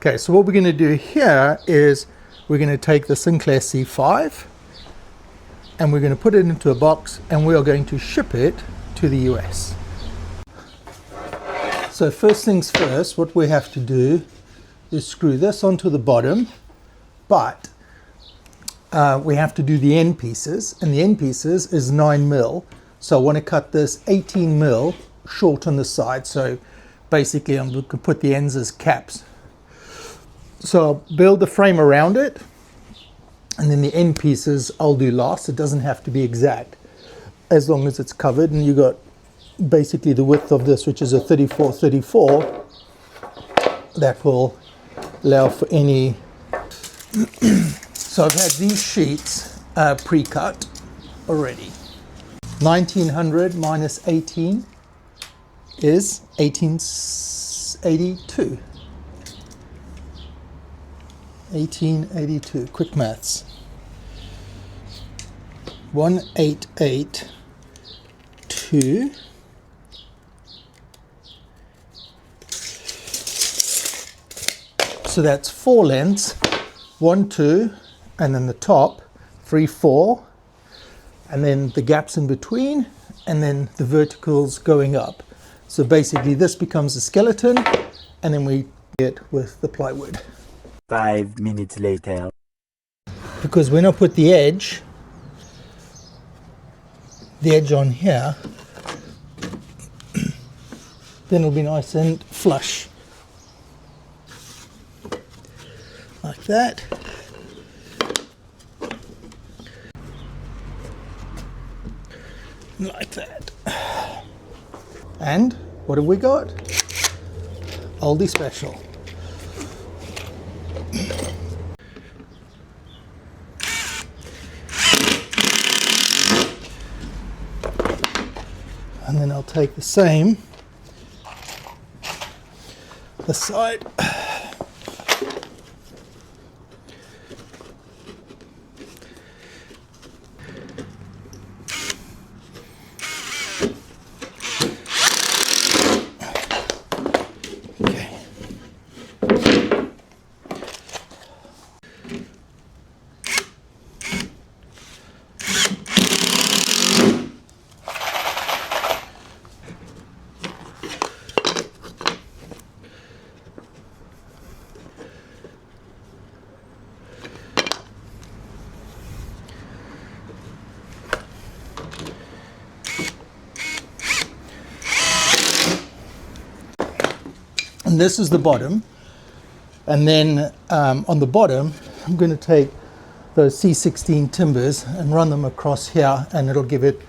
Okay, so what we're going to do here is we're going to take the Sinclair C5 and we're going to put it into a box and we are going to ship it to the US. So first things first, what we have to do is screw this onto the bottom, but we have to do the end pieces, and the end pieces is 9mm. So I want to cut this 18mm short on the side. So basically I'm going to put the ends as caps. So I'll build the frame around it, and then the end pieces I'll do last. It doesn't have to be exact as long as it's covered. And you got basically the width of this, which is a 34-34, that will allow for any. So I've had these sheets pre-cut already. 1900 minus 18 is 1882. 1882, quick maths. 1882. So that's 4 lengths, 1, 2, and then the top, 3, 4, and then the gaps in between, and then the verticals going up. So basically this becomes a skeleton, and then we get with the plywood. 5 minutes later. Because when I put the edge on here, then it'll be nice and flush. Like that. Like that. And what have we got? Oldie special. And then I'll take the same, this side. And this is the bottom, and then on the bottom I'm going to take those C16 timbers and run them across here, and it'll give it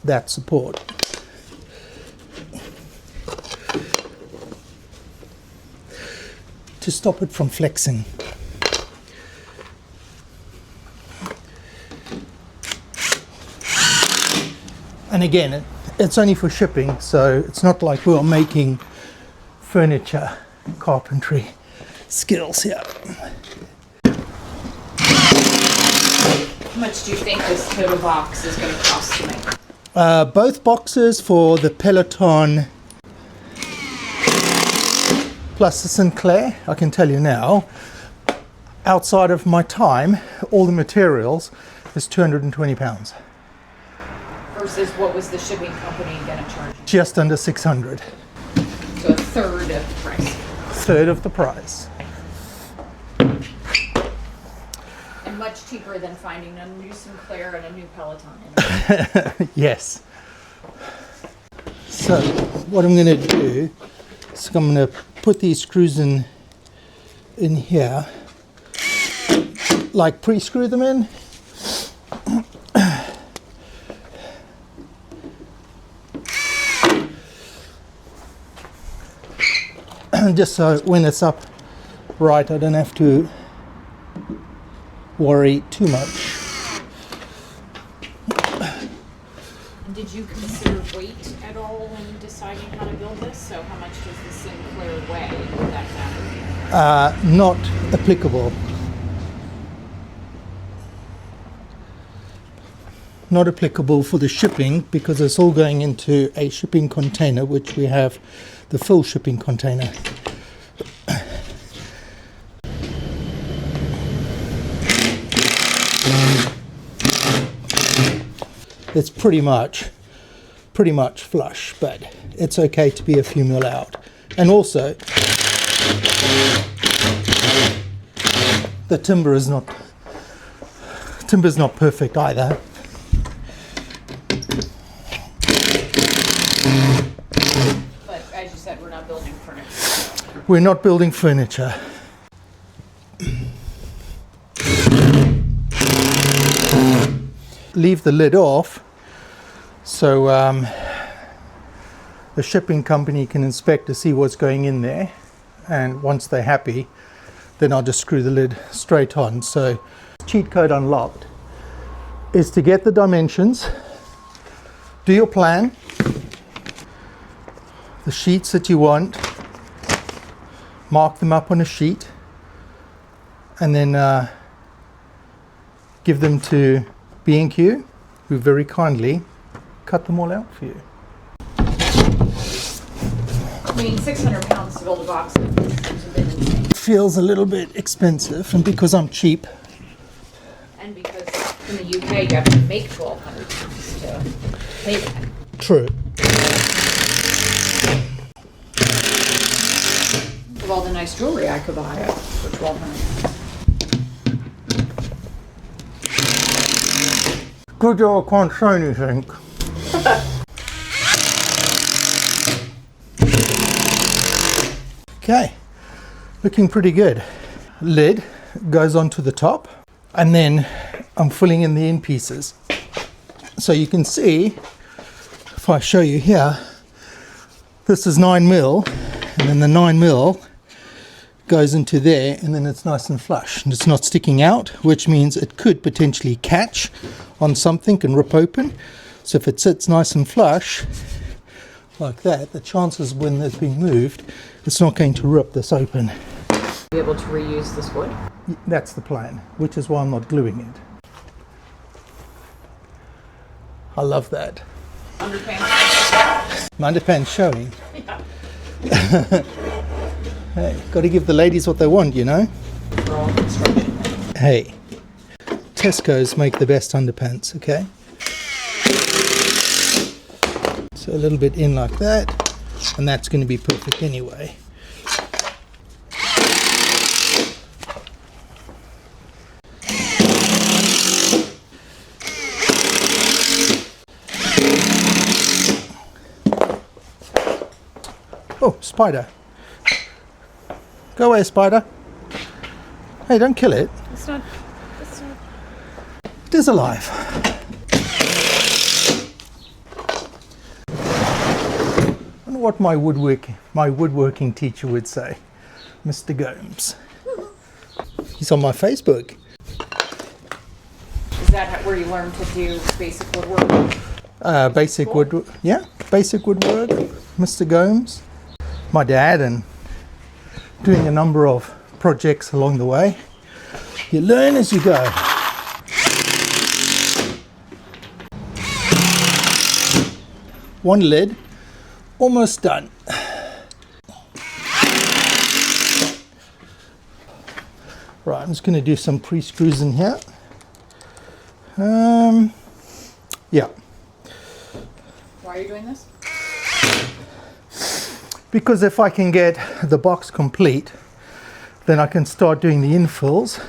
that support. To stop it from flexing. And again, it's only for shipping, so it's not like we're making furniture carpentry skills here. How much do you think this total box is going to cost to make? Both boxes for the Peloton plus the Sinclair, I can tell you now, outside of my time, all the materials is £220. Versus what was the shipping company going to charge? Just under 600. So a third of the price. Third of the price. And much cheaper than finding a new Sinclair and a new Peloton. Yes. So what I'm going to do is I'm going to put these screws in here, like pre-screw them in. Just so when it's up right, I don't have to worry too much. Did you consider weight at all when deciding how to build this? So how much does the Sinclair weigh? Would that matter? Not applicable. Not applicable for the shipping, because it's all going into a shipping container, which we have the full shipping container. it's pretty much flush, but it's okay to be a few mil out. And also, the timber's not perfect either. But as you said, we're not building furniture. We're not building furniture. Leave the lid off so the shipping company can inspect to see what's going in there, and once they're happy, then I'll just screw the lid straight on. So cheat code unlocked is to get the dimensions, do your plan, the sheets that you want, mark them up on a sheet, and then give them to B&Q, who very kindly cut them all out for you. I mean, 600 pounds to build a box seems a bit insane. Feels a little bit expensive, and because I'm cheap. And because in the UK you have to make 1,200 pounds to pay that. True. Of all the nice jewelry I could buy for 1,200 pounds. Good job, I can't show anything. Okay, looking pretty good. Lid goes onto the top, and then I'm filling in the end pieces. So you can see, if I show you here, this is 9mm, and then the 9mm goes into there, and then it's nice and flush, and it's not sticking out, which means it could potentially catch on something and rip open. So if it sits nice and flush like that, the chances when it's being moved, it's not going to rip this open. Be able to reuse this wood? That's the plan, which is why I'm not gluing it. I love that. Underpants. My underpants showing. Yeah. Hey, got to give the ladies what they want, you know? We're all construction. Hey, Tesco's make the best underpants, okay? So a little bit in like that, and that's going to be perfect anyway. Oh, spider. Go away, spider. Hey, don't kill it. It's not. It is alive. I wonder what my woodworking teacher would say. Mr. Gomes. He's on my Facebook. Is that where you learn to do basic woodwork? Basic woodwork. Yeah, basic woodwork. Mr. Gomes. My dad, and doing a number of projects along the way. You learn as you go. One lid, almost done. Right, I'm just going to do some pre-screws in here. Yeah. Why are you doing this? Because if I can get the box complete, then I can start doing the infills,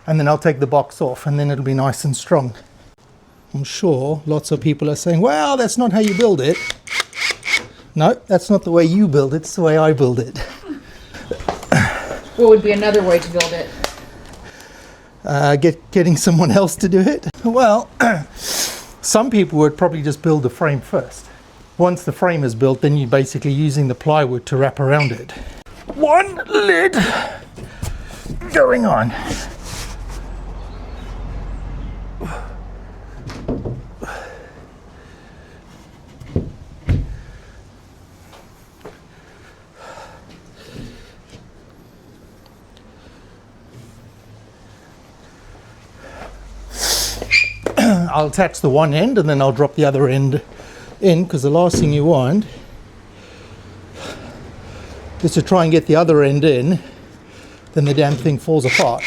and then I'll take the box off, and then it'll be nice and strong. I'm sure lots of people are saying, well, that's not how you build it. No, that's not the way you build it, it's the way I build it. What would be another way to build it? Getting someone else to do it? Well, some people would probably just build the frame first. Once the frame is built, then you're basically using the plywood to wrap around it. One lid going on. I'll attach the one end and then I'll drop the other end in, because the last thing you want is to try and get the other end in, then the damn thing falls apart.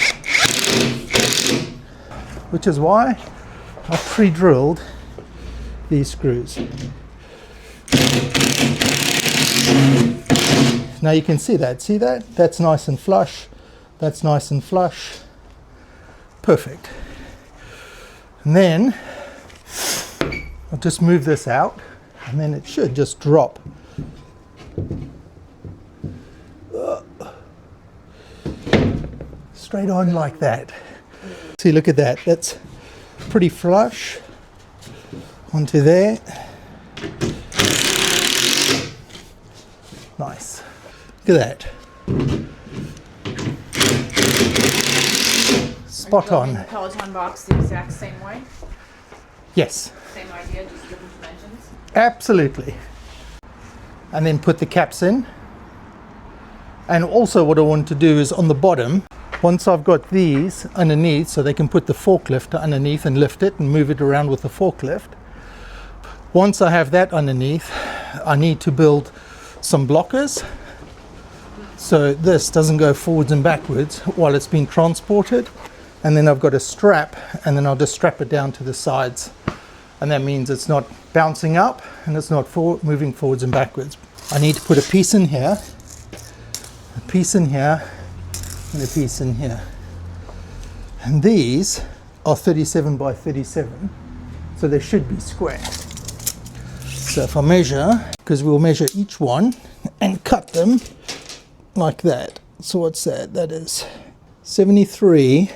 Which is why I pre-drilled these screws. Now you can see that. See that? That's nice and flush. That's nice and flush. Perfect. And then I'll just move this out, and then it should just drop. Straight on like that. See, look at that. That's pretty flush. Onto there. Nice. Look at that. Spot on. The Peloton box the exact same way? Yes. Same idea, just different dimensions? Absolutely. And then put the caps in. And also what I want to do is on the bottom, once I've got these underneath, so they can put the forklift underneath and lift it and move it around with the forklift. Once I have that underneath, I need to build some blockers so this doesn't go forwards and backwards while it's being transported. And then I've got a strap, and then I'll just strap it down to the sides. And that means it's not bouncing up and it's not moving forwards and backwards. I need to put a piece in here, a piece in here, and a piece in here. And these are 37 by 37, so they should be square. So if I measure, because we'll measure each one and cut them like that. So what's that? That is 73.5.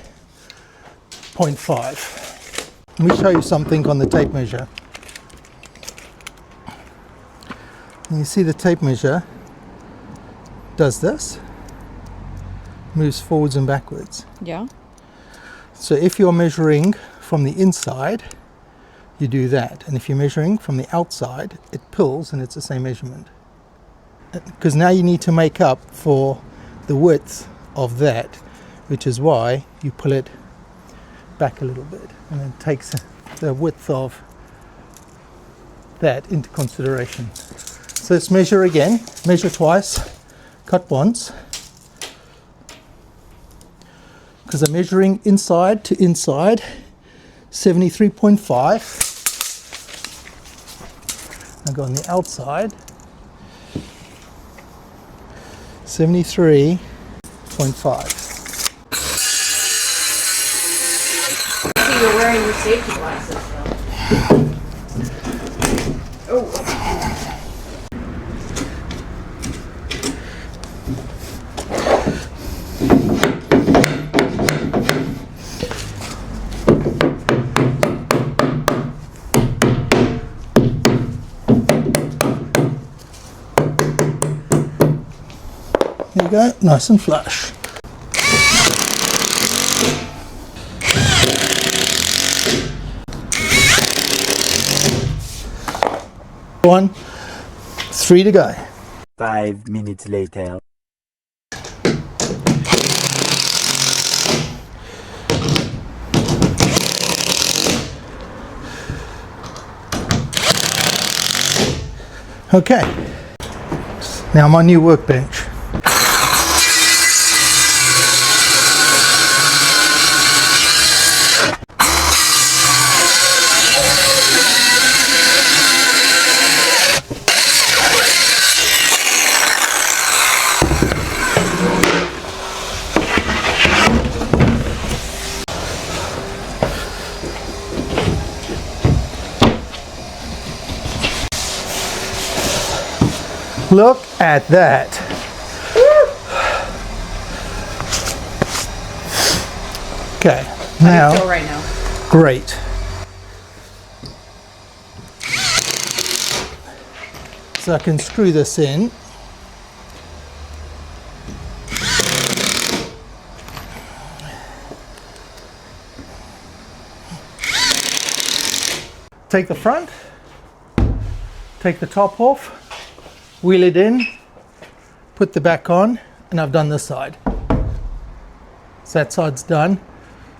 Let me show you something on the tape measure. And you see the tape measure does this, moves forwards and backwards. Yeah. So if you're measuring from the inside, you do that. And if you're measuring from the outside, it pulls and it's the same measurement. Because now you need to make up for the width of that, which is why you pull it back a little bit and then takes the width of that into consideration. So let's measure again, measure twice, cut once. Because I'm measuring inside to inside, 73.5. I go on the outside, 73.5. So you're wearing your safety glasses though. Oh. There you go, nice and flush. One, 3 to go. 5 minutes later. Okay, now my new workbench. Look at that. Okay, How do you feel right now? great. So I can screw this in. Take the front, take the top off, wheel it in, put the back on, and I've done this side. So that side's done.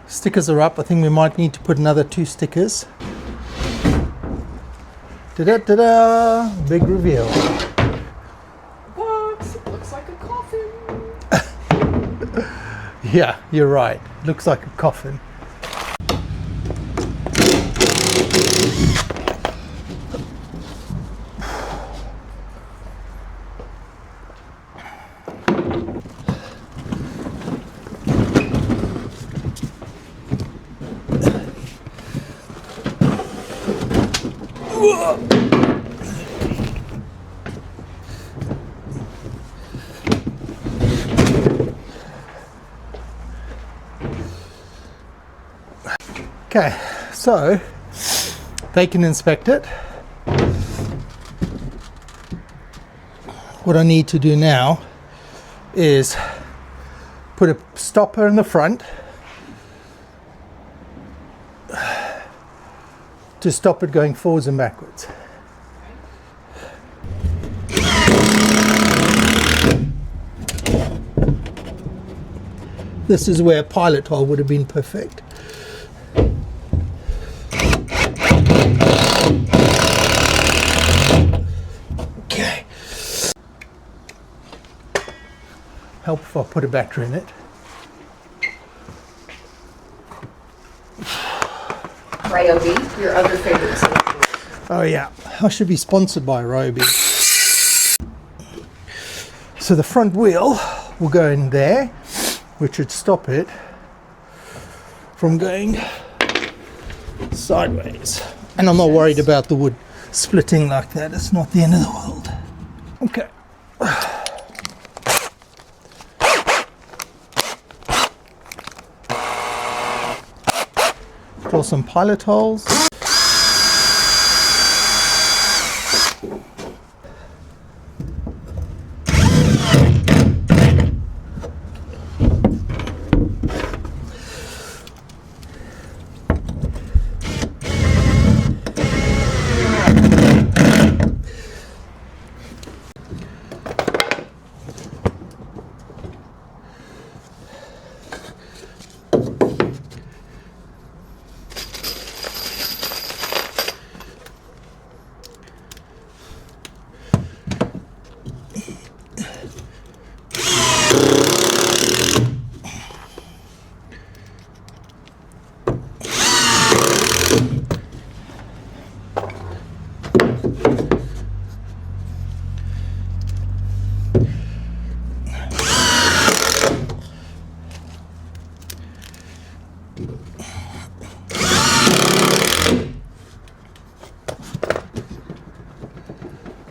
Stickers are up. I think we might need to put another 2 stickers. Da-da-da-da! Big reveal. What? It looks like a coffin. Yeah, you're right. Looks like a coffin. Okay, so they can inspect it. What I need to do now is put a stopper in the front to stop it going forwards and backwards. This is where a pilot hole would have been perfect. Okay. Help if I put a battery in it. Ryobi, your other favorite solution. Oh yeah, I should be sponsored by Ryobi. So the front wheel will go in there, which would stop it from going sideways. And I'm not worried about the wood splitting like that. It's not the end of the world. Okay. Draw some pilot holes.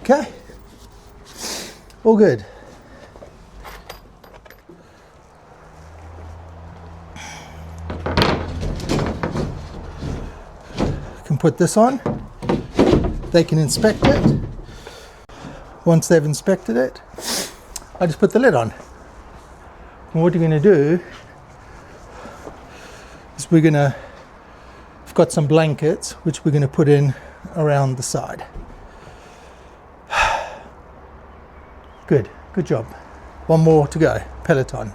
Okay, all good. Can put this on. They can inspect it. Once they've inspected it, I just put the lid on. And what you're going to do is we've got some blankets which we're going to put in around the side. Good job. One more to go, Peloton.